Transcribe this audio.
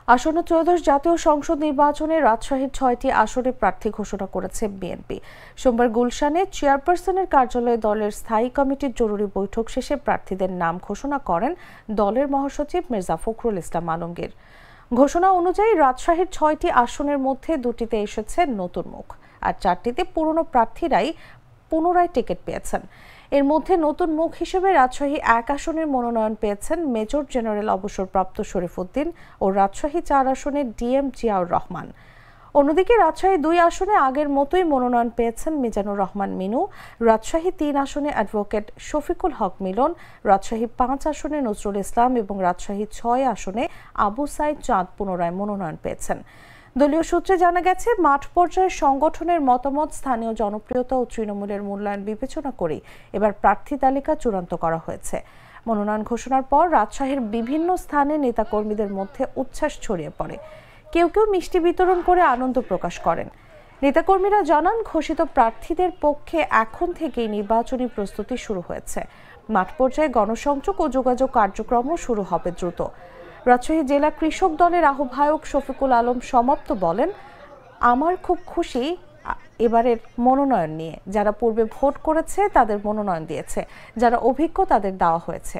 আসন্ন ত্রয়োদশ জাতীয় সংসদ নির্বাচনে রাজশাহীর ৬টি আসনে প্রার্থী ঘোষণা করেছে বিএনপি। সোমবার গুলশানে চেয়ারপারসনের কার্যালয়ে দলের স্থায়ী কমিটির জরুরি বৈঠক শেষে প্রার্থীদের নাম ঘোষণা করেন দলের মহাসচিব মির্জা ফখরুল ইসলাম আলমগীর। ঘোষণা অনুযায়ী রাজশাহীর ৬টি আসনের মধ্যে দুটিতে এসেছে নতুন মুখ, আর ৪টিতে পুরনো প্রার্থীরাই পুনরায় টিকিট পেয়েছেন। এর মধ্যে নতুন মুখ হিসেবে রাজশাহী ১ আসনের মনোনয়ন পেয়েছেন মেজর জেনারেল অবসরপ্রাপ্ত শরীফউদ্দিন ও রাজশাহী ৪ আসনের ডিএম জিয়াউর রহমান। অন্যদিকে রাজশাহী ২ আসনে আগের মতোই মনোনয়ন পেয়েছেন মিজানুর রহমান মিনু, রাজশাহী ৩ আসনে অ্যাডভোকেট শফিকুল হক মিলন, রাজশাহী ৫ আসনে নজরুল ইসলাম এবং রাজশাহী ৬ আসনে আবু সাইদ চাঁদ পুনরায় মনোনয়ন পেয়েছেন। দলীয় সূত্রে জানা গেছে, মাঠ পর্যায়ে সংগঠনের মতামত, স্থানীয় জনপ্রিয়তা ও তৃণমূলের মূল্যায়ন বিবেচনা করে এবার প্রার্থী তালিকা চূড়ান্ত করা হয়েছে। মনোনয়ন ঘোষণার পর রাজশাহীর বিভিন্ন স্থানে নেতাকর্মীদের মধ্যে উচ্ছ্বাস ছড়িয়ে পড়ে। কেউ কেউ মিষ্টি বিতরণ করে আনন্দ প্রকাশ করেন। নেতাকর্মীরা জানান, ঘোষিত প্রার্থীদের পক্ষে এখন থেকেই নির্বাচনী প্রস্তুতি শুরু হয়েছে। মাঠ পর্যায়ে গণসংযোগ ও যোগাযোগ কার্যক্রমও শুরু হবে দ্রুত। রাজশাহী জেলা কৃষক দলের আহ্বায়ক শফিকুল আলম সমাপ্ত বলেন, আমার খুব খুশি এবারের মনোনয়ন নিয়ে। যারা পূর্বে ভোট করেছে তাদের মনোনয়ন দিয়েছে, যারা অভিজ্ঞ তাদের দেওয়া হয়েছে।